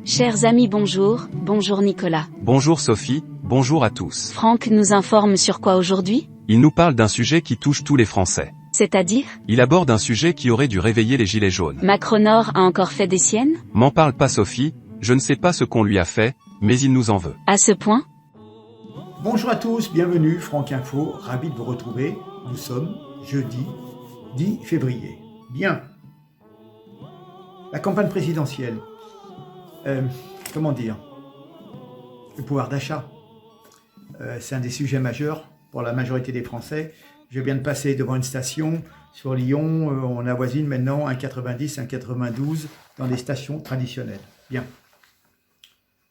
Chers amis, bonjour, bonjour Nicolas. Bonjour Sophie, bonjour à tous. Franck nous informe sur quoi aujourd'hui? Il nous parle d'un sujet qui touche tous les Français. C'est-à-dire? Il aborde un sujet qui aurait dû réveiller les gilets jaunes. Macronor a encore fait des siennes? M'en parle pas Sophie, je ne sais pas ce qu'on lui a fait, mais il nous en veut. À ce point? Bonjour à tous, bienvenue, Franck Info, ravi de vous retrouver. Nous sommes jeudi 10 février. Bien. La campagne présidentielle. Comment dire? Le pouvoir d'achat. C'est un des sujets majeurs pour la majorité des Français. Je viens de passer devant une station sur Lyon, on avoisine maintenant 1,90, 1,92 dans les stations traditionnelles. Bien.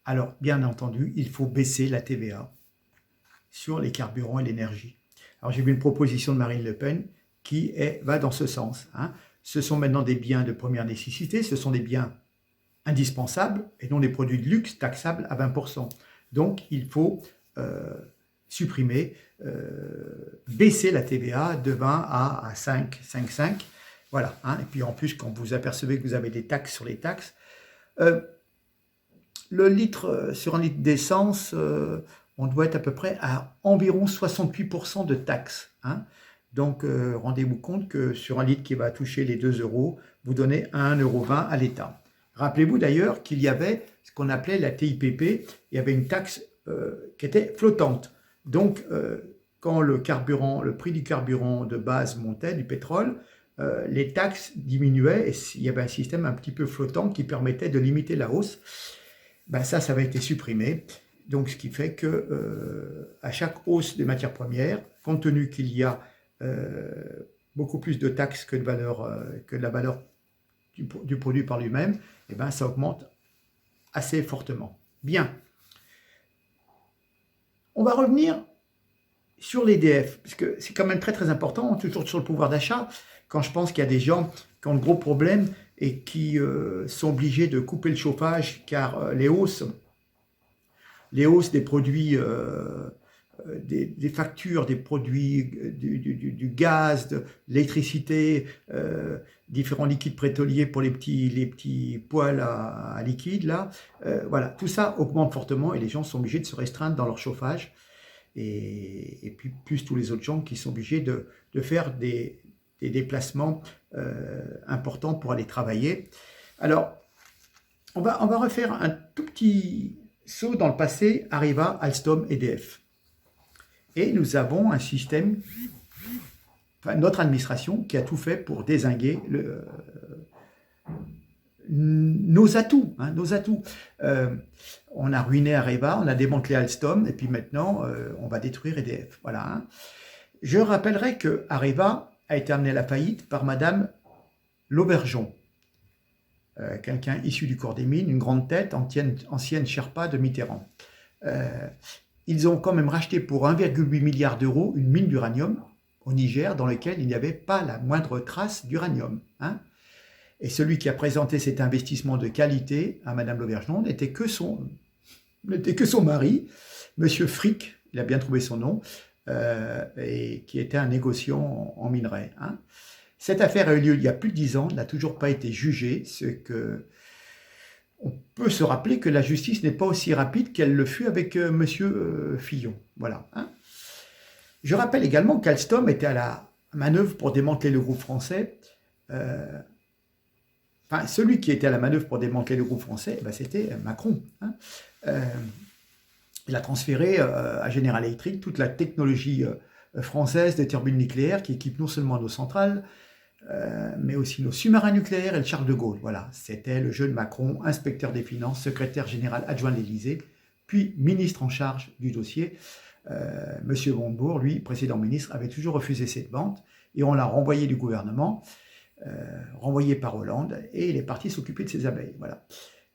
Alors, bien entendu, il faut baisser la TVA sur les carburants et l'énergie. Alors, j'ai vu une proposition de Marine Le Pen qui va dans ce sens. Ce sont maintenant des biens de première nécessité, ce sont des biens indispensables et non des produits de luxe taxables à 20%. Donc, il faut supprimer, baisser la TVA de 20 à 5, 5,5. Voilà. Et puis, en plus, quand vous apercevez que vous avez des taxes sur les taxes, le litre, sur un litre d'essence, on doit être à peu près à environ 68% de taxes. Donc, rendez-vous compte que sur un litre qui va toucher les 2 euros, vous donnez 1,20 € à l'État. Rappelez-vous d'ailleurs qu'il y avait ce qu'on appelait la TIPP, il y avait une taxe qui était flottante. Donc, quand le prix du carburant de base montait, du pétrole, les taxes diminuaient et il y avait un système un petit peu flottant qui permettait de limiter la hausse. Ça avait été supprimé. Donc, ce qui fait que à chaque hausse des matières premières, compte tenu qu'il y a beaucoup plus de taxes que de la valeur du produit par lui-même, ça augmente assez fortement. Bien. On va revenir sur l'EDF, parce que c'est quand même très très important, toujours sur le pouvoir d'achat, quand je pense qu'il y a des gens qui ont de gros problèmes et qui sont obligés de couper le chauffage car les hausses des produits, des factures, des produits, du gaz, de l'électricité, différents liquides pétroliers pour les petits poêles à liquide, là, voilà, tout ça augmente fortement et les gens sont obligés de se restreindre dans leur chauffage. Et puis plus tous les autres gens qui sont obligés de faire des déplacements importants pour aller travailler. Alors, on va refaire un tout petit saut dans le passé, Areva, Alstom, EDF. Et nous avons un système, notre administration, qui a tout fait pour dézinguer nos atouts. On a ruiné Areva, on a démantelé Alstom, et puis maintenant, on va détruire EDF. Voilà. Je rappellerai que Areva a été amené à la faillite par Madame Laubergeon, quelqu'un issu du corps des mines, une grande tête, ancienne Sherpa de Mitterrand. Ils ont quand même racheté pour 1,8 milliard d'euros une mine d'uranium au Niger dans laquelle il n'y avait pas la moindre trace d'uranium. Et celui qui a présenté cet investissement de qualité à Madame Laubergeon n'était que son mari, Monsieur Frick, il a bien trouvé son nom, et qui était un négociant en minerai. Cette affaire a eu lieu il y a plus de 10 ans, n'a toujours pas été jugée, on peut se rappeler que la justice n'est pas aussi rapide qu'elle le fut avec Monsieur Fillon. Voilà. Je rappelle également qu'Alstom était à la manœuvre pour démanteler le groupe français. Celui qui était à la manœuvre pour démanteler le groupe français, c'était Macron. Il a transféré à General Electric toute la technologie française des turbines nucléaires qui équipent non seulement nos centrales, mais aussi nos sous-marins nucléaires et le Charles de Gaulle. Voilà, c'était le jeu de Macron, inspecteur des finances, secrétaire général adjoint de l'Élysée, puis ministre en charge du dossier. Monsieur Montebourg, lui, précédent ministre, avait toujours refusé cette vente et on l'a renvoyé du gouvernement, renvoyé par Hollande, et il est parti s'occuper de ses abeilles. Voilà.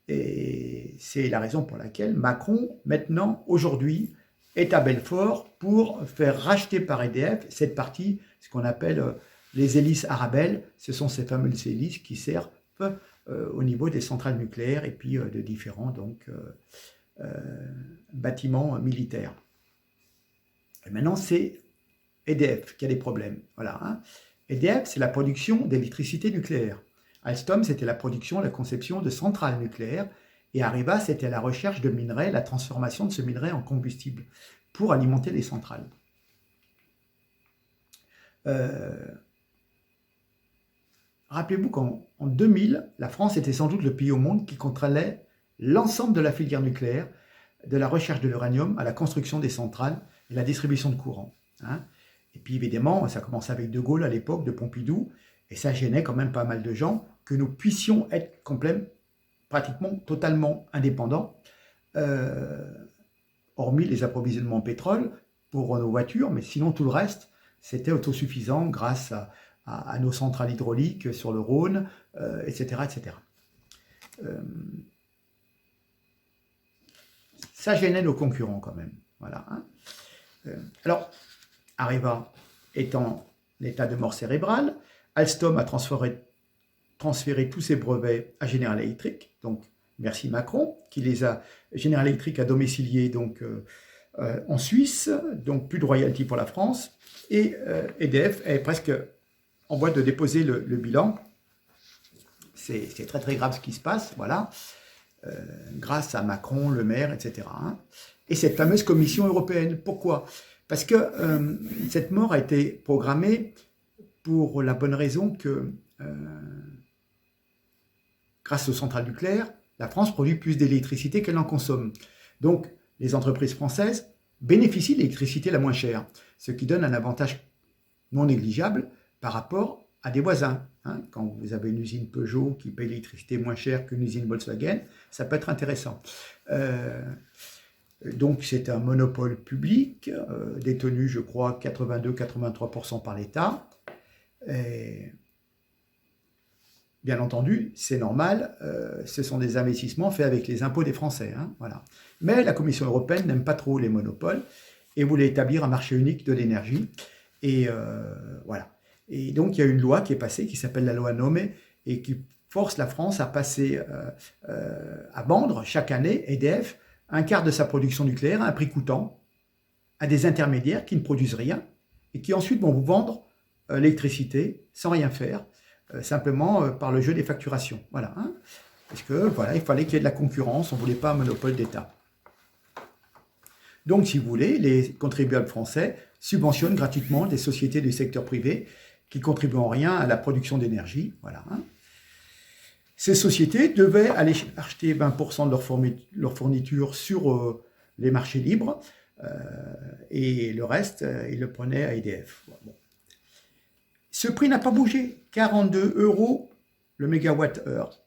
Et c'est la raison pour laquelle Macron, maintenant, aujourd'hui, est à Belfort pour faire racheter par EDF cette partie, ce qu'on appelle les hélices Arabelle. Ce sont ces fameuses hélices qui servent au niveau des centrales nucléaires et puis de différents bâtiments militaires. Et maintenant, c'est EDF qui a des problèmes. Voilà. EDF, c'est la production d'électricité nucléaire. Alstom, c'était la production, la conception de centrales nucléaires Et Areva, c'était la recherche de minerais, la transformation de ce minerai en combustible pour alimenter les centrales. Rappelez-vous qu'en 2000, la France était sans doute le pays au monde qui contrôlait l'ensemble de la filière nucléaire, de la recherche de l'uranium à la construction des centrales et la distribution de courant. Hein. Et puis évidemment, ça commençait avec De Gaulle à l'époque, de Pompidou, et ça gênait quand même pas mal de gens que nous puissions être pratiquement totalement indépendants, hormis les approvisionnements en pétrole pour nos voitures, mais sinon tout le reste, c'était autosuffisant grâce à nos centrales hydrauliques sur le Rhône, etc. etc. Ça gênait nos concurrents quand même. Voilà, hein. Alors, Areva est en état de mort cérébrale. Alstom a transféré tous ses brevets à General Electric, donc merci Macron, qui les a, General Electric a domicilié donc, en Suisse, donc plus de royalties pour la France, et EDF est presque en voie de déposer le bilan. C'est très très grave ce qui se passe, voilà, grâce à Macron, Le Maire, etc. Hein. Et cette fameuse Commission européenne, pourquoi? Parce que cette mort a été programmée pour la bonne raison que, grâce aux centrales nucléaires, la France produit plus d'électricité qu'elle en consomme. Donc, les entreprises françaises bénéficient de l'électricité la moins chère, ce qui donne un avantage non négligeable par rapport à des voisins. Hein. Quand vous avez une usine Peugeot qui paye l'électricité moins chère qu'une usine Volkswagen, ça peut être intéressant. Donc, c'est un monopole public, détenu, je crois, 82-83% par l'État. Bien entendu, c'est normal, ce sont des investissements faits avec les impôts des Français. Hein, voilà. Mais la Commission européenne n'aime pas trop les monopoles et voulait établir un marché unique de l'énergie. Et voilà. Et donc, il y a une loi qui est passée, qui s'appelle la loi Nome, et qui force la France à passer, à vendre chaque année, EDF, un quart de sa production nucléaire à un prix coûtant à des intermédiaires qui ne produisent rien et qui ensuite vont vous vendre l'électricité sans rien faire, simplement par le jeu des facturations. Voilà. Hein. Parce que voilà, il fallait qu'il y ait de la concurrence, on ne voulait pas un monopole d'État. Donc, si vous voulez, les contribuables français subventionnent gratuitement des sociétés du secteur privé qui ne contribuent en rien à la production d'énergie. Voilà. Hein. Ces sociétés devaient aller acheter 20% de leur fourniture sur les marchés libres et le reste, ils le prenaient à EDF. Bon. Ce prix n'a pas bougé, 42 € le mégawatt-heure.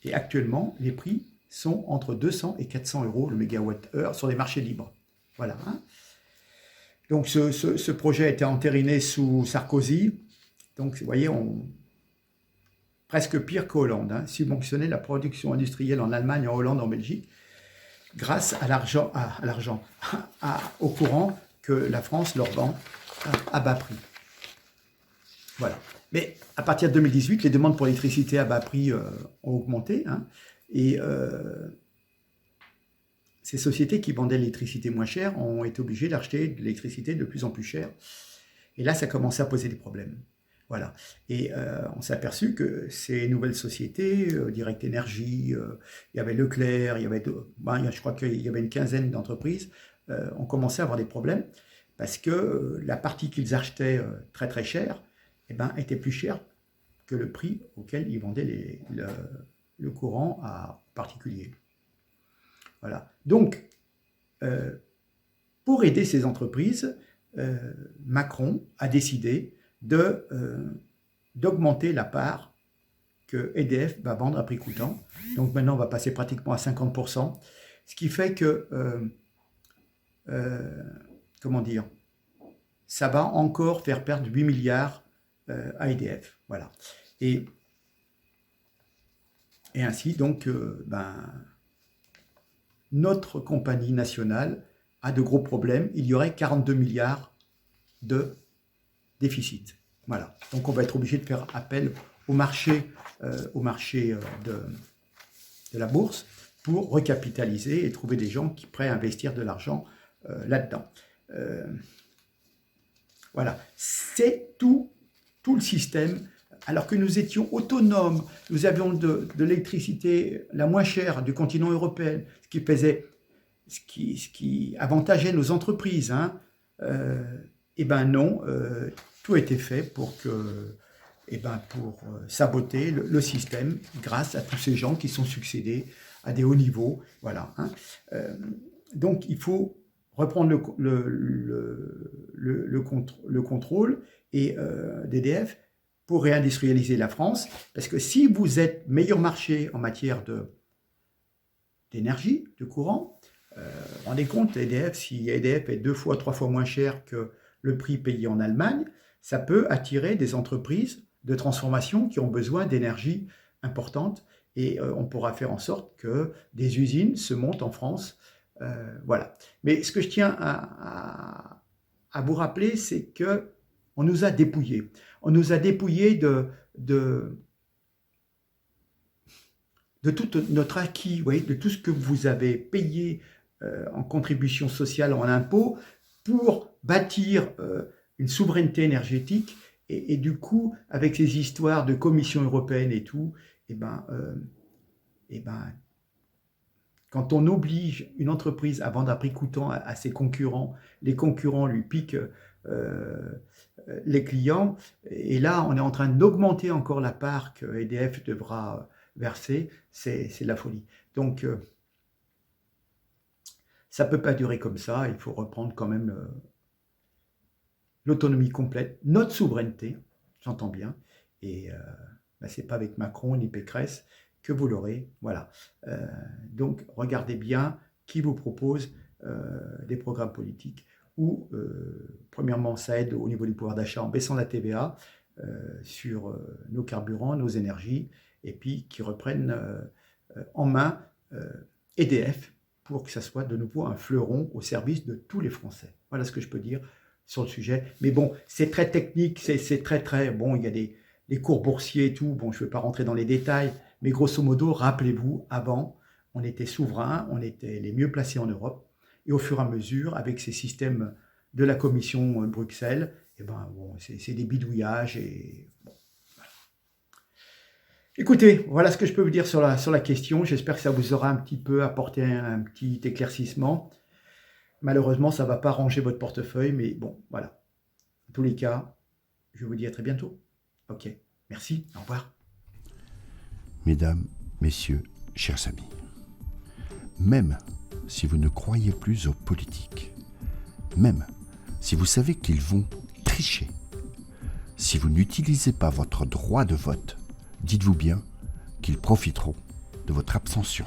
Et actuellement, les prix sont entre 200 et 400 € le mégawatt-heure sur les marchés libres. Voilà. Hein. Donc ce projet a été entériné sous Sarkozy. Donc vous voyez, presque pire qu'Hollande, hein, subventionner la production industrielle en Allemagne, en Hollande, en Belgique, grâce au courant que la France leur vend à bas prix. Voilà. Mais à partir de 2018, les demandes pour l'électricité à bas prix ont augmenté, hein, et ces sociétés qui vendaient l'électricité moins chère ont été obligées d'acheter de l'électricité de plus en plus chère. Et là, ça commençait à poser des problèmes. Voilà. Et on s'est aperçu que ces nouvelles sociétés, Direct Énergie, il y avait Leclerc, je crois qu'il y avait une quinzaine d'entreprises, ont commencé à avoir des problèmes parce que la partie qu'ils achetaient très très cher était plus chère que le prix auquel ils vendaient le courant à particuliers. Voilà. Donc, pour aider ces entreprises, Macron a décidé d'augmenter la part que EDF va vendre à prix coûtant. Donc maintenant, on va passer pratiquement à 50%, ce qui fait que, ça va encore faire perdre 8 milliards à EDF. Voilà. Et ainsi, donc, notre compagnie nationale a de gros problèmes. Il y aurait 42 milliards de déficit. Voilà. Donc on va être obligé de faire appel au marché de la bourse pour recapitaliser et trouver des gens qui sont prêts à investir de l'argent là-dedans. Voilà. C'est tout le système alors que nous étions autonomes, nous avions de l'électricité la moins chère du continent européen, ce qui avantageait nos entreprises, hein, eh ben non, tout a été fait pour saboter le système grâce à tous ces gens qui sont succédés à des hauts niveaux. Voilà, hein. Donc il faut reprendre le contrôle d'EDF pour réindustrialiser la France, parce que si vous êtes meilleur marché en matière d'énergie, de courant, rendez compte, si EDF est 2 fois, 3 fois moins cher que le prix payé en Allemagne, ça peut attirer des entreprises de transformation qui ont besoin d'énergie importante, et on pourra faire en sorte que des usines se montent en France. Voilà. Mais ce que je tiens à vous rappeler, c'est que on nous a dépouillés. On nous a dépouillés de tout notre acquis, vous voyez, de tout ce que vous avez payé en contribution sociale, en impôts, pour bâtir une souveraineté énergétique. Et du coup, avec ces histoires de Commission européenne et tout, quand on oblige une entreprise à vendre à prix coûtant à ses concurrents, les concurrents lui piquent les clients, et là on est en train d'augmenter encore la part que EDF devra verser, c'est de la folie. Donc ça ne peut pas durer comme ça, il faut reprendre quand même l'autonomie complète, notre souveraineté, j'entends bien, et c'est pas avec Macron ni Pécresse que vous l'aurez, voilà. Donc regardez bien qui vous propose des programmes politiques où, premièrement, ça aide au niveau du pouvoir d'achat en baissant la TVA sur nos carburants, nos énergies, et puis qui reprennent en main EDF pour que ça soit de nouveau un fleuron au service de tous les Français. Voilà ce que je peux dire sur le sujet. Mais bon, c'est très technique, c'est très... Bon, il y a des cours boursiers et tout, bon, je ne vais pas rentrer dans les détails, mais grosso modo, rappelez-vous, avant, on était souverain, on était les mieux placés en Europe, et au fur et à mesure, avec ces systèmes de la Commission Bruxelles, c'est des bidouillages. Et bon, voilà. Écoutez, voilà ce que je peux vous dire sur la question. J'espère que ça vous aura un petit peu apporté un petit éclaircissement. Malheureusement, ça ne va pas ranger votre portefeuille, mais bon, voilà. En tous les cas, je vous dis à très bientôt. Ok, merci, au revoir. Mesdames, Messieurs, chers amis, même si vous ne croyez plus aux politiques, même si vous savez qu'ils vont tricher, si vous n'utilisez pas votre droit de vote, dites-vous bien qu'ils profiteront de votre abstention.